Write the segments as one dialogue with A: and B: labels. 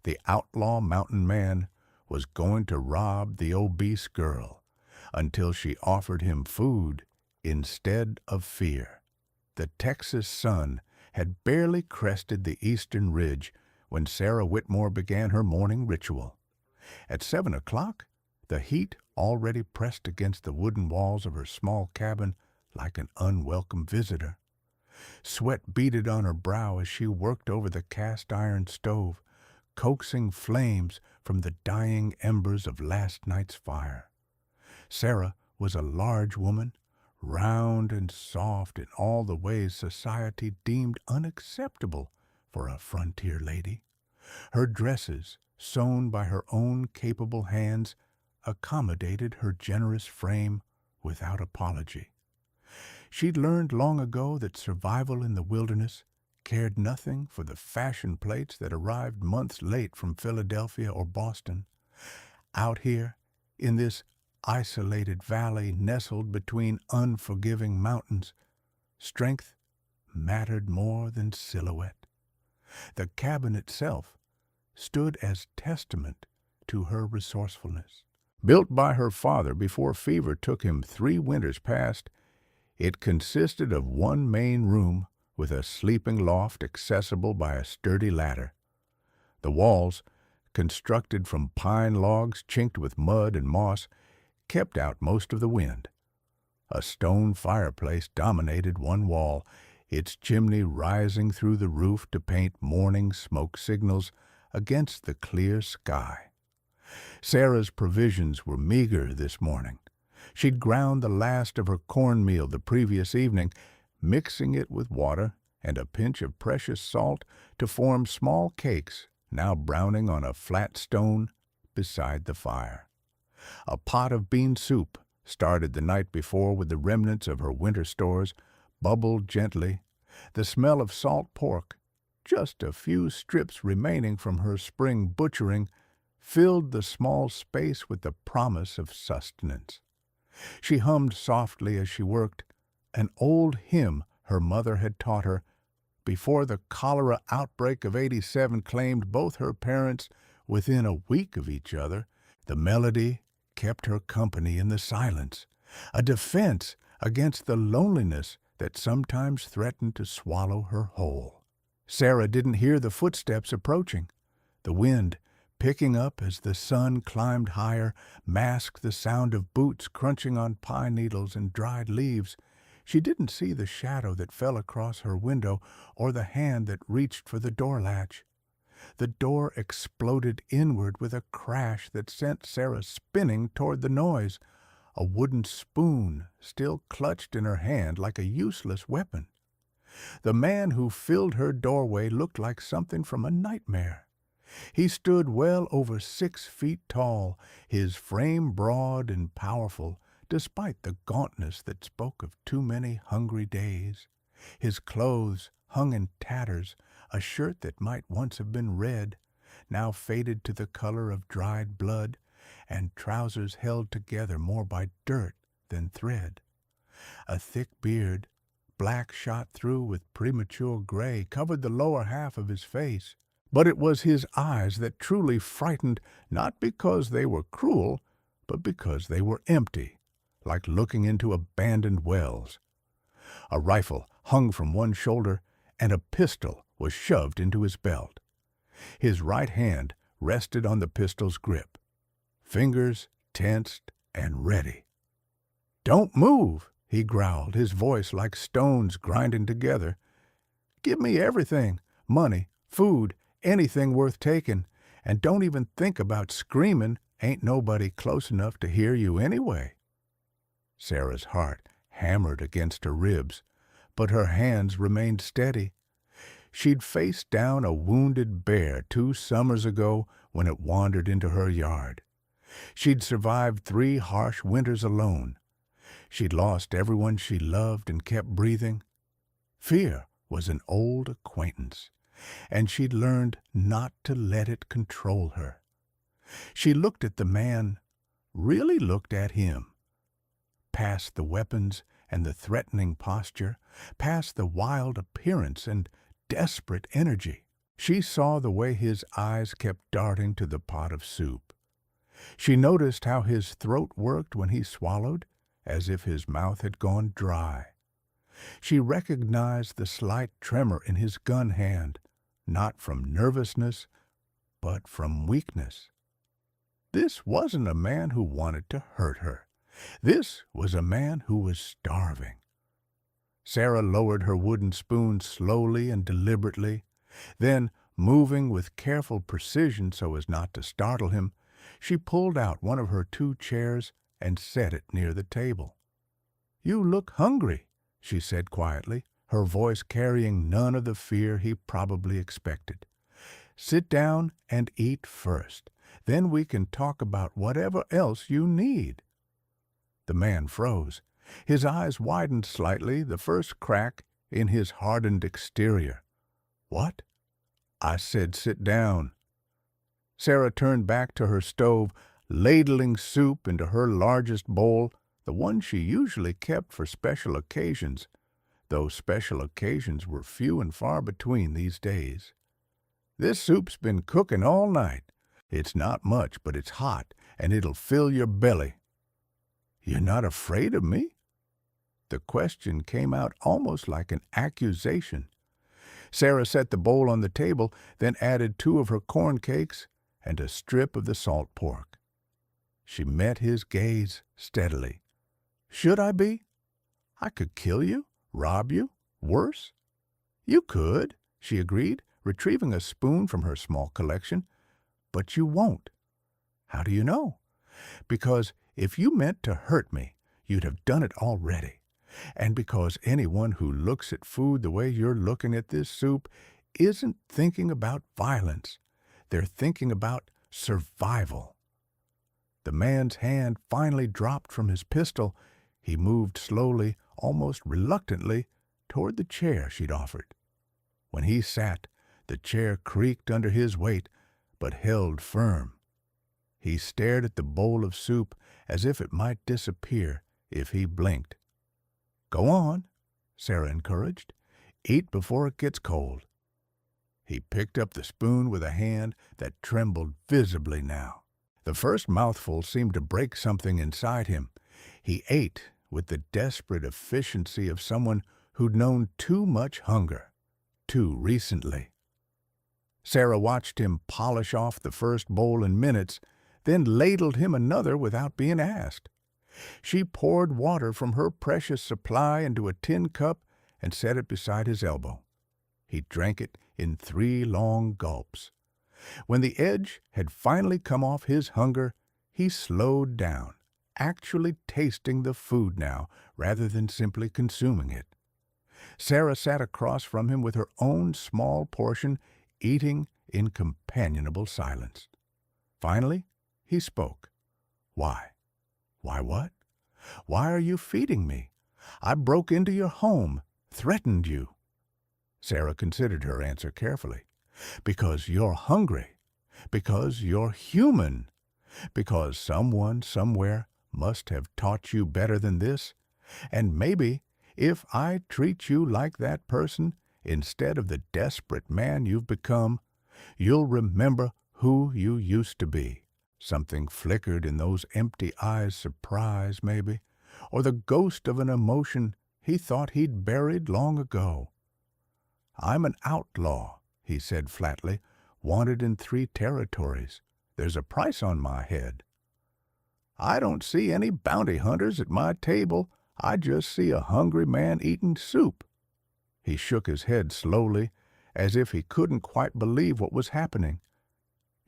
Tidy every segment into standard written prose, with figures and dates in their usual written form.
A: the outlaw mountain man was going to rob the obese girl until she offered him food instead of fear. The Texas sun had barely crested the eastern ridge when Sarah Whitmore began her morning ritual. At 7 o'clock, the heat already pressed against the wooden walls of her small cabin like an unwelcome visitor. Sweat beaded on her brow as she worked over the cast-iron stove, coaxing flames from the dying embers of last night's fire. Sarah was a large woman, round and soft in all the ways society deemed unacceptable for a frontier lady. Her dresses, sewn by her own capable hands, accommodated her generous frame without apology. She'd learned long ago that survival in the wilderness cared nothing for the fashion plates that arrived months late from Philadelphia or Boston. Out here, in this isolated valley nestled between unforgiving mountains, strength mattered more than silhouette. The cabin itself stood as testament to her resourcefulness. Built by her father before fever took him 3 winters past, it consisted of one main room with a sleeping loft accessible by a sturdy ladder. The walls, constructed from pine logs chinked with mud and moss, kept out most of the wind. A stone fireplace dominated one wall, its chimney rising through the roof to paint morning smoke signals against the clear sky. Sarah's provisions were meager this morning. She'd ground the last of her cornmeal the previous evening, mixing it with water and a pinch of precious salt to form small cakes, now browning on a flat stone beside the fire. A pot of bean soup, started the night before with the remnants of her winter stores, bubbled gently. The smell of salt pork, just a few strips remaining from her spring butchering, filled the small space with the promise of sustenance. She hummed softly as she worked, an old hymn her mother had taught her before the cholera outbreak of '87 claimed both her parents within a week of each other. The melody kept her company in the silence, a defense against the loneliness that sometimes threatened to swallow her whole. Sarah didn't hear the footsteps approaching. The wind, picking up as the sun climbed higher, masked the sound of boots crunching on pine needles and dried leaves. She didn't see the shadow that fell across her window or the hand that reached for the door latch. The door exploded inward with a crash that sent Sarah spinning toward the noise, a wooden spoon still clutched in her hand like a useless weapon. The man who filled her doorway looked like something from a nightmare. He stood well over 6 feet tall, his frame broad and powerful, despite the gauntness that spoke of too many hungry days. His clothes hung in tatters, a shirt that might once have been red, now faded to the color of dried blood, and trousers held together more by dirt than thread. A thick beard, black shot through with premature gray, covered the lower half of his face. But it was his eyes that truly frightened, not because they were cruel, but because they were empty, like looking into abandoned wells. A rifle hung from one shoulder, and a pistol was shoved into his belt. His right hand rested on the pistol's grip, fingers tensed and ready. "Don't move," he growled, his voice like stones grinding together. "Give me everything, money, food, anything worth taking, and don't even think about screaming. Ain't nobody close enough to hear you anyway." Sarah's heart hammered against her ribs, but her hands remained steady. She'd faced down a wounded bear 2 summers ago when it wandered into her yard. She'd survived 3 harsh winters alone. She'd lost everyone she loved and kept breathing. Fear was an old acquaintance, and she'd learned not to let it control her. She looked at the man, really looked at him. Past the weapons and the threatening posture, past the wild appearance and desperate energy. She saw the way his eyes kept darting to the pot of soup. She noticed how his throat worked when he swallowed, as if his mouth had gone dry. She recognized the slight tremor in his gun hand, not from nervousness, but from weakness. This wasn't a man who wanted to hurt her. This was a man who was starving. Sarah lowered her wooden spoon slowly and deliberately. Then, moving with careful precision so as not to startle him, she pulled out one of her 2 chairs and set it near the table. "You look hungry," she said quietly, her voice carrying none of the fear he probably expected. "Sit down and eat first. Then we can talk about whatever else you need." The man froze. His eyes widened slightly, the first crack in his hardened exterior. "What?" "I said sit down." Sarah turned back to her stove, ladling soup into her largest bowl, the one she usually kept for special occasions, though special occasions were few and far between these days. "This soup's been cooking all night. It's not much, but it's hot, and it'll fill your belly." "You're not afraid of me?" The question came out almost like an accusation. Sarah set the bowl on the table, then added 2 of her corn cakes and a strip of the salt pork. She met his gaze steadily. "Should I be? I could kill you, rob you, worse." "You could," she agreed, retrieving a spoon from her small collection. "But you won't." "How do you know?" "Because if you meant to hurt me, you'd have done it already. And because anyone who looks at food the way you're looking at this soup isn't thinking about violence. They're thinking about survival." The man's hand finally dropped from his pistol. He moved slowly, almost reluctantly, toward the chair she'd offered. When he sat, the chair creaked under his weight, but held firm. He stared at the bowl of soup as if it might disappear if he blinked. "Go on," Sarah encouraged. "Eat before it gets cold." He picked up the spoon with a hand that trembled visibly now. The first mouthful seemed to break something inside him. He ate with the desperate efficiency of someone who'd known too much hunger, too recently. Sarah watched him polish off the first bowl in minutes, then ladled him another without being asked. She poured water from her precious supply into a tin cup and set it beside his elbow. He drank it in 3 long gulps. When the edge had finally come off his hunger, he slowed down, actually tasting the food now rather than simply consuming it. Sarah sat across from him with her own small portion, eating in companionable silence. Finally, he spoke. "Why?" "Why what?" "Why are you feeding me? I broke into your home, threatened you." Sarah considered her answer carefully. "Because you're hungry. Because you're human. Because someone somewhere must have taught you better than this. And maybe if I treat you like that person instead of the desperate man you've become, you'll remember who you used to be." Something flickered in those empty eyes, surprise, maybe, or the ghost of an emotion he thought he'd buried long ago. "I'm an outlaw," he said flatly, "wanted in 3 territories. There's a price on my head." "I don't see any bounty hunters at my table. I just see a hungry man eating soup." He shook his head slowly, as if he couldn't quite believe what was happening.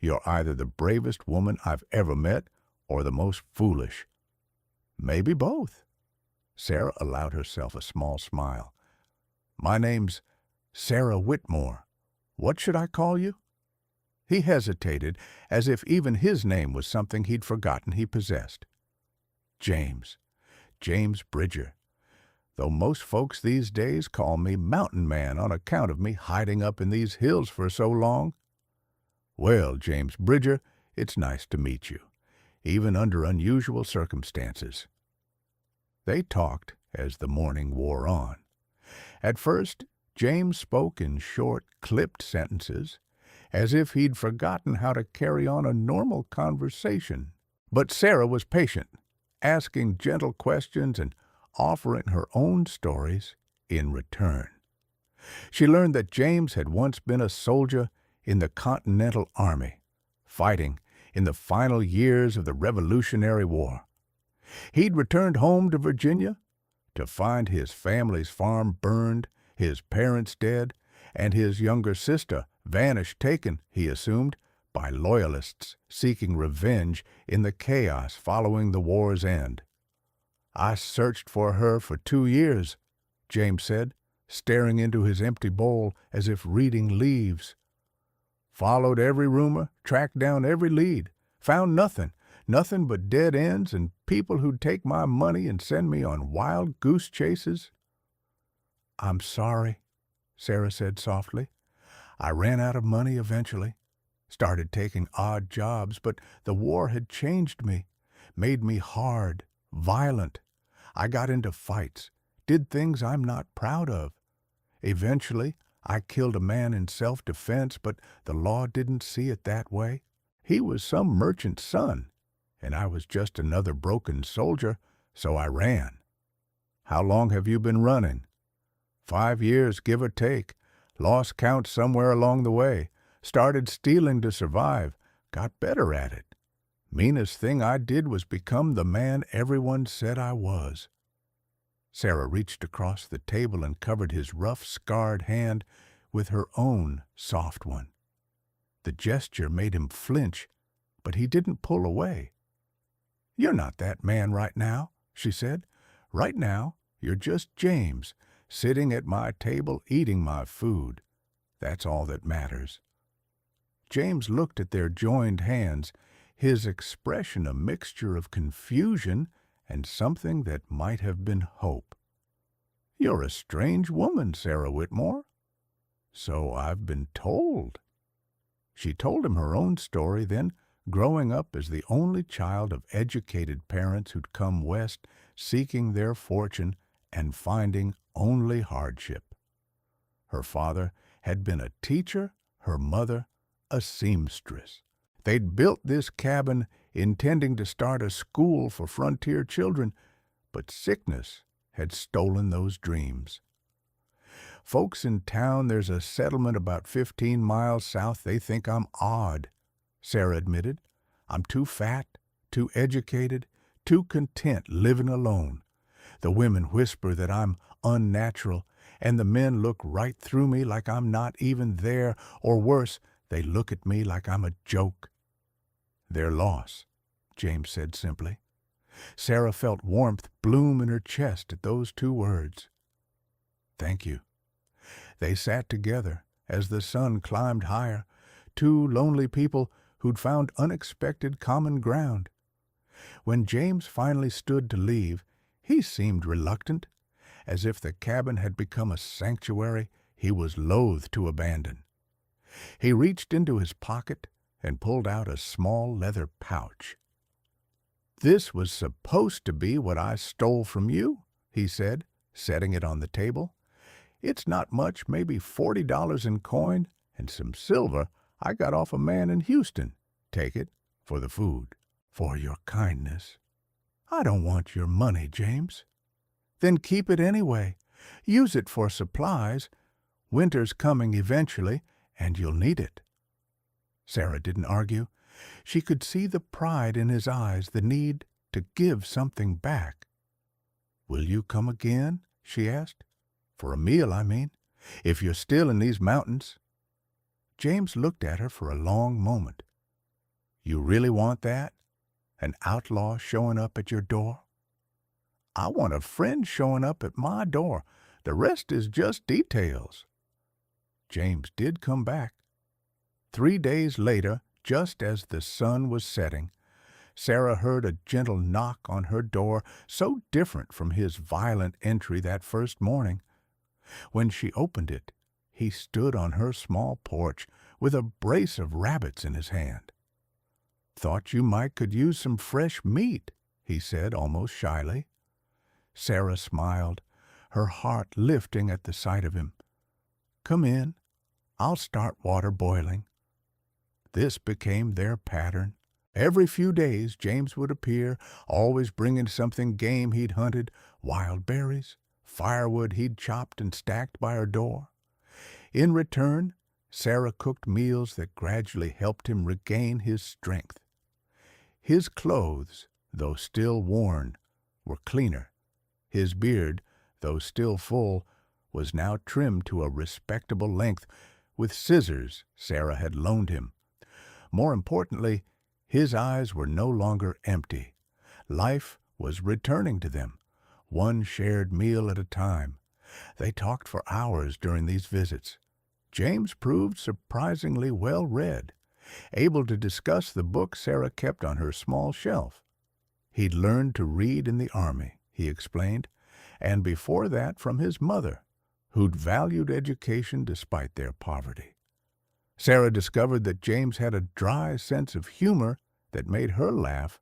A: "You're either the bravest woman I've ever met or the most foolish." "Maybe both." Sarah allowed herself a small smile. "My name's Sarah Whitmore. What should I call you?" He hesitated, as if even his name was something he'd forgotten he possessed. "James. James Bridger. Though most folks these days call me Mountain Man on account of me hiding up in these hills for so long." "Well, James Bridger, it's nice to meet you, even under unusual circumstances." They talked as the morning wore on. At first, James spoke in short, clipped sentences, as if he'd forgotten how to carry on a normal conversation. But Sarah was patient, asking gentle questions and offering her own stories in return. She learned that James had once been a soldier in the Continental Army, fighting in the final years of the Revolutionary War. He'd returned home to Virginia to find his family's farm burned, his parents dead, and his younger sister vanished, taken, he assumed, by loyalists seeking revenge in the chaos following the war's end. "I searched for her for 2 years," James said, staring into his empty bowl as if reading leaves. "Followed every rumor, tracked down every lead, found nothing but dead ends and people who'd take my money and send me on wild goose chases." "I'm sorry," Sarah said softly. "I ran out of money eventually. Started taking odd jobs, but the war had changed me, made me hard, violent. I got into fights, did things I'm not proud of. Eventually, I killed a man in self-defense, but the law didn't see it that way. He was some merchant's son, and I was just another broken soldier, so I ran." "How long have you been running?" 5 years, give or take. Lost count somewhere along the way. Started stealing to survive. Got better at it. Meanest thing I did was become the man everyone said I was." Sarah reached across the table and covered his rough, scarred hand with her own soft one. The gesture made him flinch, but he didn't pull away. "You're not that man right now," she said. "Right now, you're just James, sitting at my table eating my food. That's all that matters." James looked at their joined hands, his expression a mixture of confusion and something that might have been hope. "You're a strange woman, Sarah Whitmore." "So I've been told." She told him her own story, then, growing up as the only child of educated parents who'd come west seeking their fortune and finding only hardship. Her father had been a teacher, her mother a seamstress. They'd built this cabin intending to start a school for frontier children, but sickness had stolen those dreams. "Folks in town, there's a settlement about 15 miles south, they think I'm odd," Sarah admitted. "I'm too fat, too educated, too content living alone. The women whisper that I'm unnatural, and the men look right through me like I'm not even there, or worse, they look at me like I'm a joke." "Their loss," James said simply. Sarah felt warmth bloom in her chest at those 2 words. "Thank you." They sat together as the sun climbed higher, 2 lonely people who'd found unexpected common ground. When James finally stood to leave, he seemed reluctant, as if the cabin had become a sanctuary he was loath to abandon. He reached into his pocket and pulled out a small leather pouch. "This was supposed to be what I stole from you," he said, setting it on the table. "It's not much, maybe $40 in coin, and some silver I got off a man in Houston. Take it for the food." "For your kindness." "I don't want your money, James." "Then keep it anyway. Use it for supplies. Winter's coming eventually, and you'll need it." Sarah didn't argue. She could see the pride in his eyes, the need to give something back. "Will you come again?" she asked. "For a meal, I mean, if you're still in these mountains." James looked at her for a long moment. "You really want that? An outlaw showing up at your door?" "I want a friend showing up at my door. The rest is just details." James did come back. 3 days later, just as the sun was setting, Sarah heard a gentle knock on her door, so different from his violent entry that first morning. When she opened it, he stood on her small porch with a brace of rabbits in his hand. "Thought you might could use some fresh meat," he said almost shyly. Sarah smiled, her heart lifting at the sight of him. Come in. I'll start water boiling." This became their pattern. Every few days James would appear, always bringing something game he'd hunted, wild berries, firewood he'd chopped and stacked by her door. In return, Sarah cooked meals that gradually helped him regain his strength. His clothes, though still worn, were cleaner. His beard, though still full, was now trimmed to a respectable length with scissors Sarah had loaned him. More importantly, his eyes were no longer empty. Life was returning to them, one shared meal at a time. They talked for hours during these visits. James proved surprisingly well-read, able to discuss the books Sarah kept on her small shelf. He'd learned to read in the army, he explained, and before that from his mother, who'd valued education despite their poverty. Sarah discovered that James had a dry sense of humor that made her laugh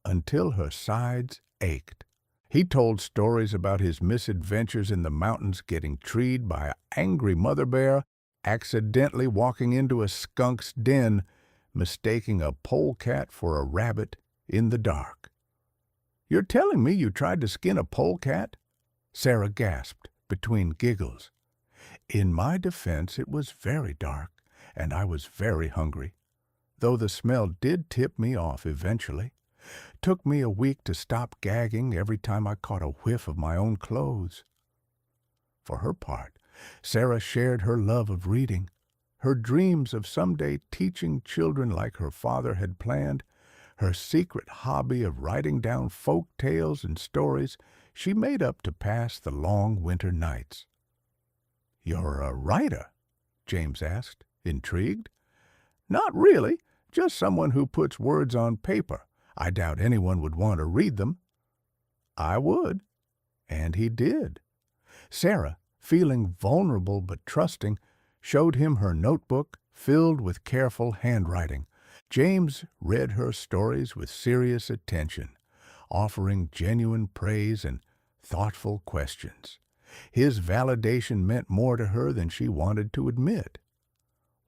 A: until her sides ached. He told stories about his misadventures in the mountains, getting treed by an angry mother bear, accidentally walking into a skunk's den, mistaking a polecat for a rabbit in the dark. "You're telling me you tried to skin a polecat?" Sarah gasped between giggles. "In my defense, it was very dark, and I was very hungry, though the smell did tip me off eventually. Took me a week to stop gagging every time I caught a whiff of my own clothes." For her part, Sarah shared her love of reading, her dreams of someday teaching children like her father had planned, her secret hobby of writing down folk tales and stories she made up to pass the long winter nights. "You're a writer?" James asked, intrigued. "Not really, just someone who puts words on paper. I doubt anyone would want to read them." "I would." And he did. Sarah, feeling vulnerable but trusting, showed him her notebook filled with careful handwriting. James read her stories with serious attention, offering genuine praise and thoughtful questions. His validation meant more to her than she wanted to admit.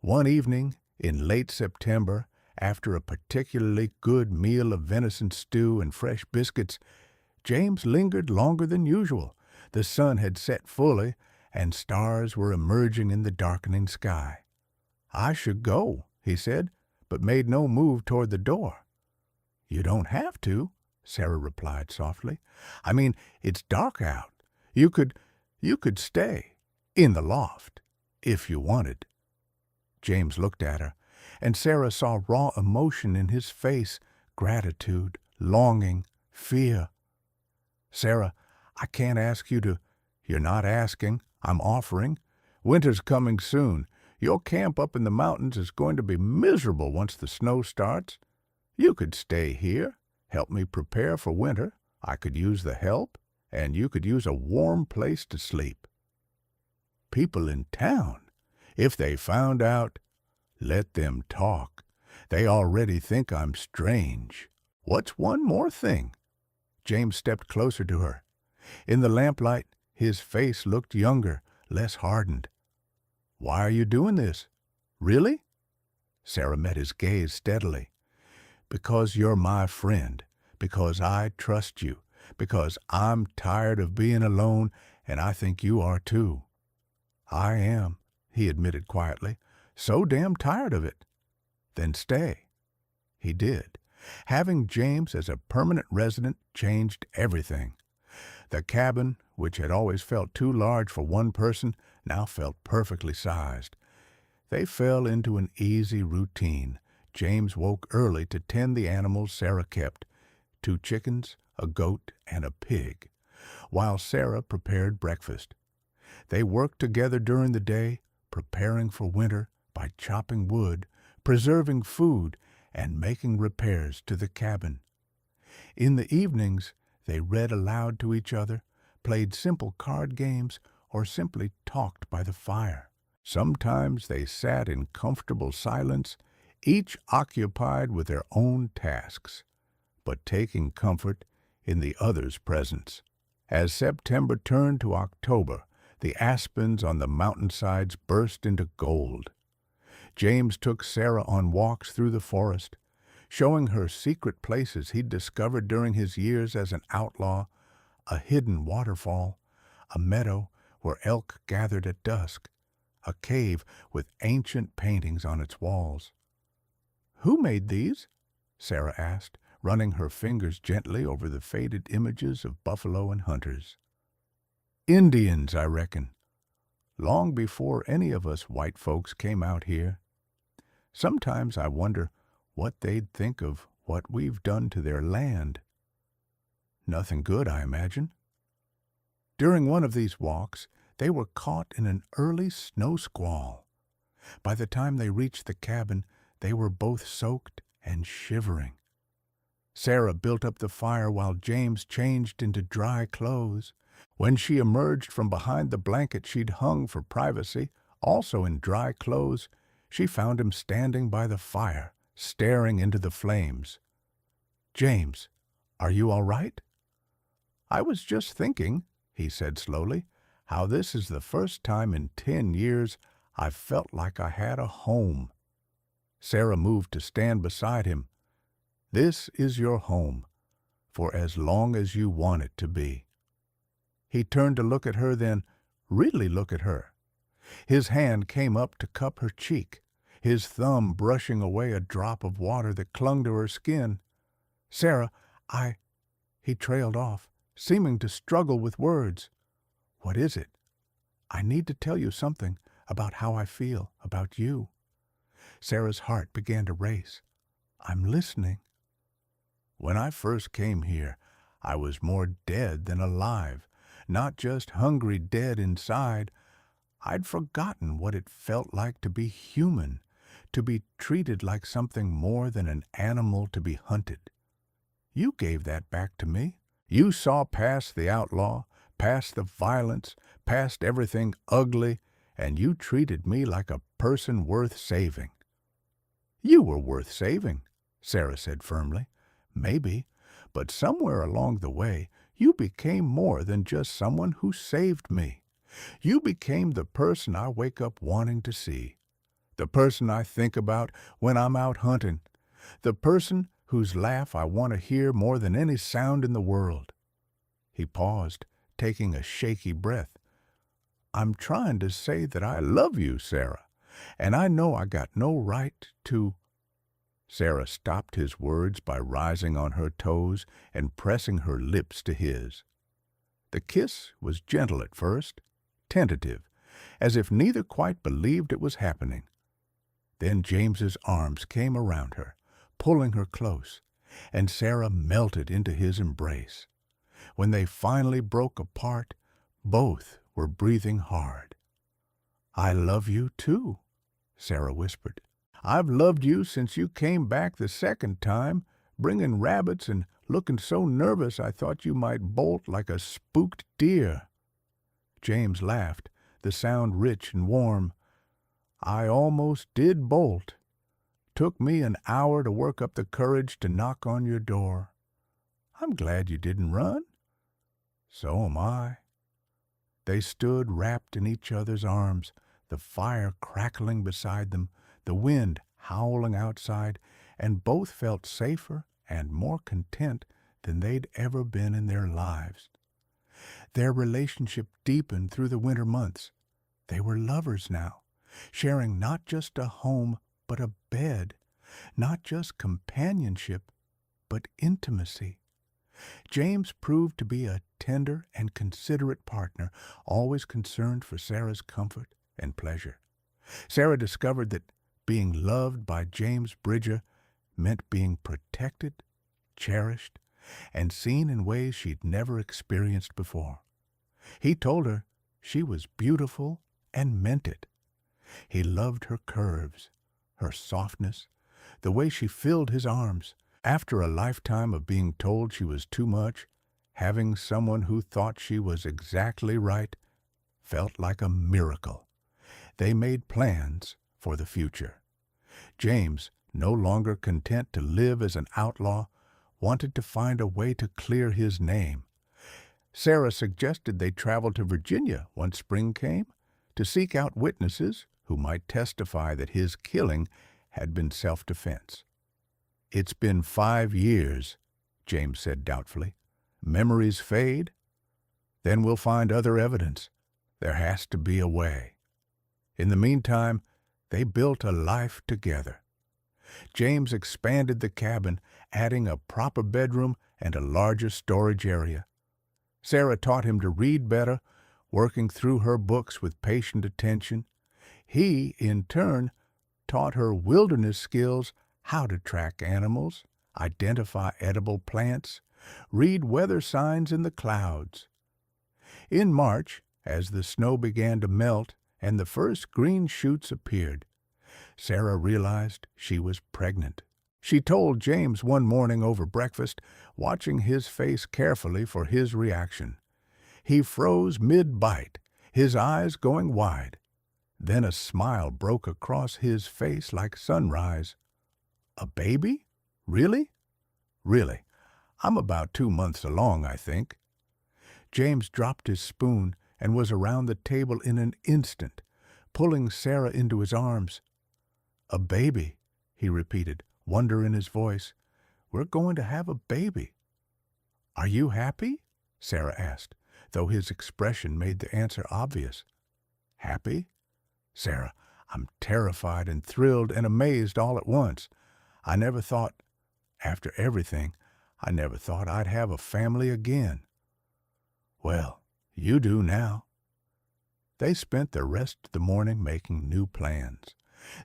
A: One evening, in late September, after a particularly good meal of venison stew and fresh biscuits, James lingered longer than usual. The sun had set fully, and stars were emerging in the darkening sky. "I should go," he said, but made no move toward the door. "You don't have to," Sarah replied softly. "I mean, it's dark out. You could stay in the loft if you wanted." James looked at her, and Sarah saw raw emotion in his face, gratitude, longing, fear. "Sarah, I can't ask you to—" "You're not asking. I'm offering. Winter's coming soon. Your camp up in the mountains is going to be miserable once the snow starts. You could stay here, help me prepare for winter. I could use the help, and you could use a warm place to sleep." "People in town, if they found out—" "Let them talk. They already think I'm strange. What's one more thing?" James stepped closer to her. In the lamplight, his face looked younger, less hardened. "Why are you doing this? Really?" Sarah met his gaze steadily. "Because you're my friend, because I trust you, because I'm tired of being alone, and I think you are too." "I am," he admitted quietly. "So damn tired of it." "Then stay." He did. Having James as a permanent resident changed everything. The cabin, which had always felt too large for one person, now felt perfectly sized. They fell into an easy routine. James woke early to tend the animals Sarah kept, 2 chickens, a goat, and a pig, while Sarah prepared breakfast. They worked together during the day, preparing for winter by chopping wood, preserving food, and making repairs to the cabin. In the evenings, they read aloud to each other, played simple card games, or simply talked by the fire. Sometimes they sat in comfortable silence, each occupied with their own tasks, but taking comfort in the other's presence. As September turned to October, The aspens on the mountainsides burst into gold. James took Sarah on walks through the forest, showing her secret places he'd discovered during his years as an outlaw, a hidden waterfall, a meadow where elk gathered at dusk, a cave with ancient paintings on its walls. "Who made these?" Sarah asked, running her fingers gently over the faded images of buffalo and hunters. "Indians, I reckon. Long before any of us white folks came out here. Sometimes I wonder what they'd think of what we've done to their land. Nothing good, I imagine." During one of these walks, they were caught in an early snow squall. By the time they reached the cabin, they were both soaked and shivering. Sarah built up the fire while James changed into dry clothes. When she emerged from behind the blanket she'd hung for privacy, also in dry clothes, she found him standing by the fire, staring into the flames. "James, are you all right?" "I was just thinking," he said slowly, "how this is the first time in 10 years I've felt like I had a home." Sarah moved to stand beside him. "This is your home, for as long as you want it to be." He turned to look at her, then really look at her. His hand came up to cup her cheek, his thumb brushing away a drop of water that clung to her skin. "Sarah, He trailed off, seeming to struggle with words. "What is it?" "I need to tell you something about how I feel about you." Sarah's heart began to race. "I'm listening." "When I first came here, I was more dead than alive, not just hungry dead inside. I'd forgotten what it felt like to be human, to be treated like something more than an animal to be hunted. You gave that back to me. You saw past the outlaw, past the violence, past everything ugly, and you treated me like a person worth saving." "You were worth saving," Sarah said firmly. "Maybe, but somewhere along the way, you became more than just someone who saved me. You became the person I wake up wanting to see, the person I think about when I'm out hunting, the person whose laugh I want to hear more than any sound in the world." He paused, taking a shaky breath. "I'm trying to say that I love you, Sarah, and I know I got no right to—" Sarah stopped his words by rising on her toes and pressing her lips to his. The kiss was gentle at first, tentative, as if neither quite believed it was happening. Then James's arms came around her, pulling her close, and Sarah melted into his embrace. When they finally broke apart, both were breathing hard. "I love you too," Sarah whispered. "I've loved you since you came back the second time, bringing rabbits and looking so nervous I thought you might bolt like a spooked deer." James laughed, the sound rich and warm. "I almost did bolt. Took me an hour to work up the courage to knock on your door. I'm glad you didn't run." "So am I." They stood wrapped in each other's arms, the fire crackling beside them, the wind howling outside, and both felt safer and more content than they'd ever been in their lives. Their relationship deepened through the winter months. They were lovers now, sharing not just a home but a bed, not just companionship but intimacy. James proved to be a tender and considerate partner, always concerned for Sarah's comfort and pleasure. Sarah discovered that being loved by James Bridger meant being protected, cherished, and seen in ways she'd never experienced before. He told her she was beautiful and meant it. He loved her curves, her softness, the way she filled his arms. After a lifetime of being told she was too much, having someone who thought she was exactly right felt like a miracle. They made plans for the future. James, no longer content to live as an outlaw, wanted to find a way to clear his name. Sarah suggested they travel to Virginia once spring came to seek out witnesses who might testify that his killing had been self-defense. "It's been 5 years," James said doubtfully. "Memories fade. Then we'll find other evidence. There has to be a way." In the meantime, they built a life together. James expanded the cabin, adding a proper bedroom and a larger storage area. Sarah taught him to read better, working through her books with patient attention. He, in turn, taught her wilderness skills, how to track animals, identify edible plants, read weather signs in the clouds. In March, as the snow began to melt and the first green shoots appeared, Sarah realized she was pregnant. She told James one morning over breakfast, watching his face carefully for his reaction. He froze mid-bite, his eyes going wide. Then a smile broke across his face like sunrise. "A baby? Really?" "Really. I'm about 2 months along, I think." James dropped his spoon and was around the table in an instant, pulling Sarah into his arms. "A baby," he repeated, wonder in his voice. "We're going to have a baby." "Are you happy?" Sarah asked, though his expression made the answer obvious. "Happy? Sarah, I'm terrified and thrilled and amazed all at once. After everything, I never thought I'd have a family again." "Well, you do now." They spent the rest of the morning making new plans.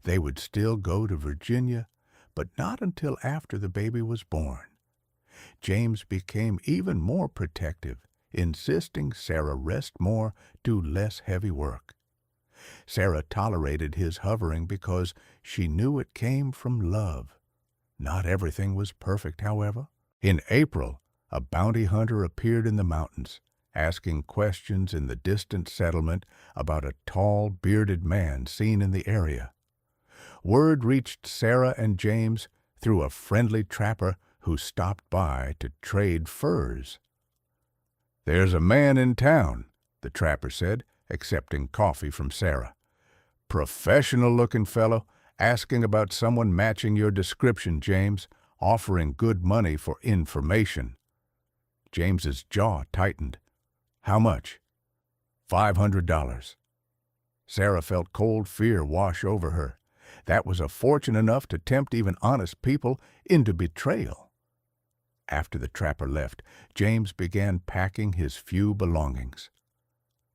A: They would still go to Virginia, but not until after the baby was born. James became even more protective, insisting Sarah rest more, do less heavy work. Sarah tolerated his hovering because she knew it came from love. Not everything was perfect, however. In April, a bounty hunter appeared in the mountains, asking questions in the distant settlement about a tall, bearded man seen in the area. Word reached Sarah and James through a friendly trapper who stopped by to trade furs. "There's a man in town," the trapper said, accepting coffee from Sarah. "Professional-looking fellow, asking about someone matching your description, James, offering good money for information." James's jaw tightened. "How much?" $500. Sarah felt cold fear wash over her. That was a fortune enough to tempt even honest people into betrayal. After the trapper left, James began packing his few belongings.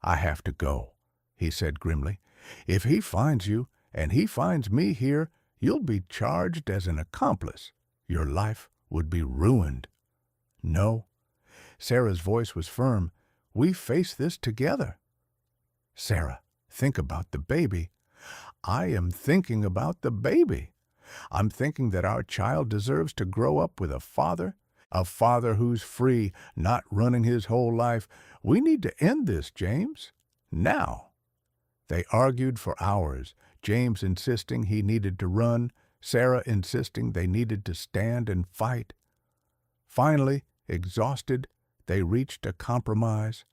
A: "I have to go," he said grimly. "If he finds you, and he finds me here, you'll be charged as an accomplice. Your life would be ruined." "No." Sarah's voice was firm. "We face this together." "Sarah, think about the baby." "I am thinking about the baby. I'm thinking that our child deserves to grow up with a father who's free, not running his whole life. We need to end this, James. Now." They argued for hours, James insisting he needed to run, Sarah insisting they needed to stand and fight. Finally, exhausted, they reached a compromise.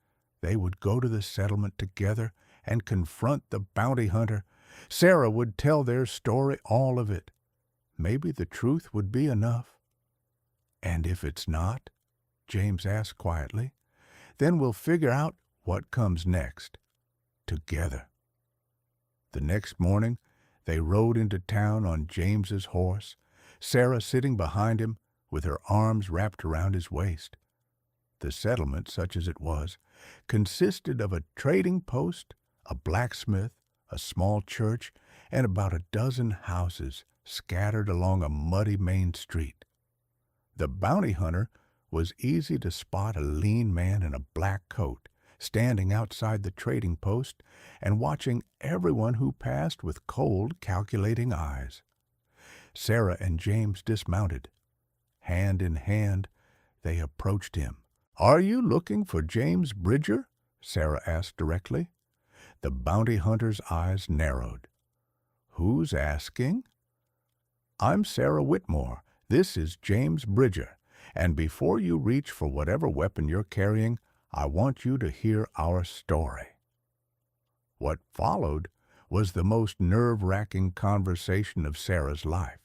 A: They would go to the settlement together and confront the bounty hunter. Sarah would tell their story, all of it. Maybe the truth would be enough. "And if it's not?" James asked quietly. "Then we'll figure out what comes next. Together." The next morning, they rode into town on James's horse, Sarah sitting behind him with her arms wrapped around his waist. The settlement, such as it was, consisted of a trading post, a blacksmith, a small church, and about a dozen houses scattered along a muddy main street. The bounty hunter was easy to spot, a lean man in a black coat, standing outside the trading post and watching everyone who passed with cold, calculating eyes. Sarah and James dismounted. Hand in hand, they approached him. "Are you looking for James Bridger?" Sarah asked directly. The bounty hunter's eyes narrowed. "Who's asking?" "I'm Sarah Whitmore. This is James Bridger. And before you reach for whatever weapon you're carrying, I want you to hear our story." What followed was the most nerve-wracking conversation of Sarah's life.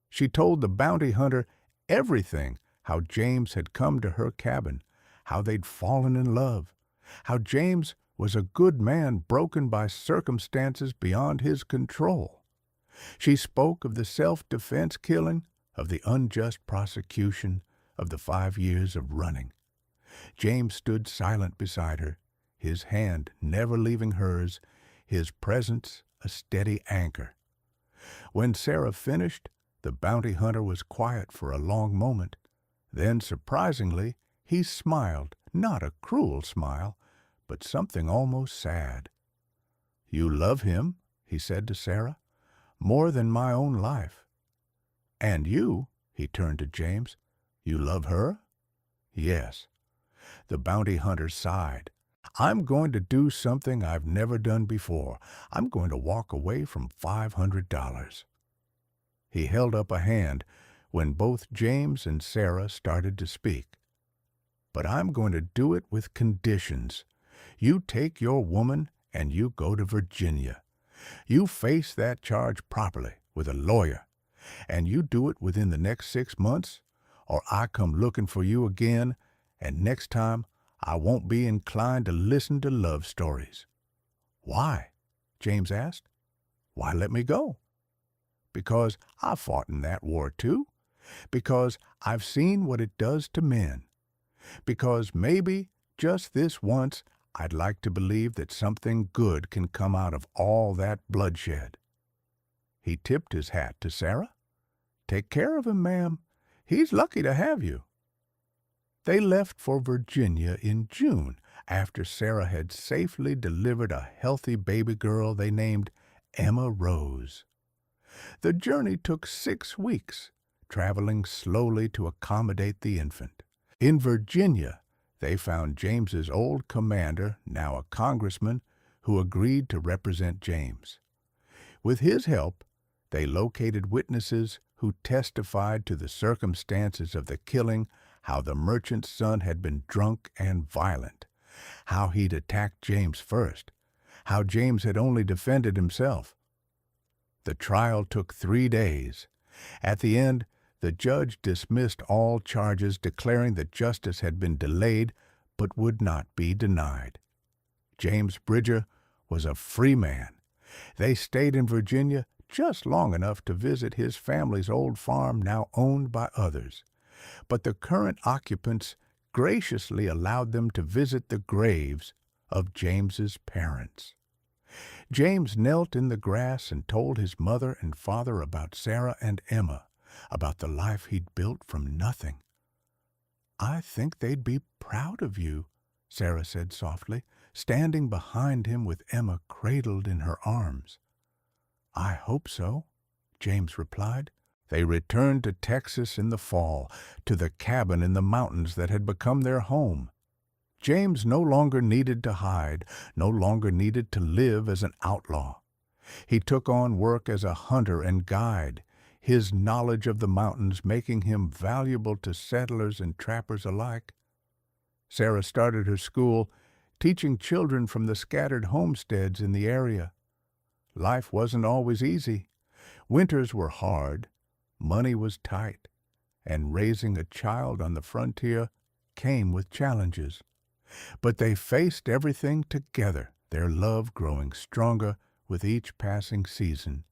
A: She told the bounty hunter everything, how James had come to her cabin, how they'd fallen in love, how James was a good man broken by circumstances beyond his control. She spoke of the self-defense killing, of the unjust prosecution, of the 5 years of running. James stood silent beside her, his hand never leaving hers, his presence a steady anchor. When Sarah finished, the bounty hunter was quiet for a long moment. Then, surprisingly, he smiled, not a cruel smile, but something almost sad. "You love him," he said to Sarah, "more than my own life." "And you," he turned to James, "you love her?" "Yes." The bounty hunter sighed. "I'm going to do something I've never done before. I'm going to walk away from $500. He held up a hand when both James and Sarah started to speak. "But I'm going to do it with conditions. You take your woman and you go to Virginia. You face that charge properly with a lawyer, and you do it within the next 6 months, or I come looking for you again, and next time I won't be inclined to listen to love stories." "Why?" James asked. "Why let me go?" "Because I fought in that war too. Because I've seen what it does to men. Because maybe, just this once, I'd like to believe that something good can come out of all that bloodshed." He tipped his hat to Sarah. "Take care of him, ma'am. He's lucky to have you." They left for Virginia in June, after Sarah had safely delivered a healthy baby girl they named Emma Rose. The journey took 6 weeks, traveling slowly to accommodate the infant. In Virginia, they found James's old commander, now a congressman, who agreed to represent James. With his help, they located witnesses who testified to the circumstances of the killing, how the merchant's son had been drunk and violent, how he'd attacked James first, how James had only defended himself. The trial took 3 days. At the end, the judge dismissed all charges, declaring that justice had been delayed but would not be denied. James Bridger was a free man. They stayed in Virginia just long enough to visit his family's old farm, now owned by others. But the current occupants graciously allowed them to visit the graves of James's parents. James knelt in the grass and told his mother and father about Sarah and Emma, about the life he'd built from nothing. "I think they'd be proud of you," Sarah said softly, standing behind him with Emma cradled in her arms. "I hope so," James replied. They returned to Texas in the fall, to the cabin in the mountains that had become their home. James no longer needed to hide, no longer needed to live as an outlaw. He took on work as a hunter and guide, his knowledge of the mountains making him valuable to settlers and trappers alike. Sarah started her school, teaching children from the scattered homesteads in the area. Life wasn't always easy. Winters were hard, money was tight, and raising a child on the frontier came with challenges. But they faced everything together, their love growing stronger with each passing season.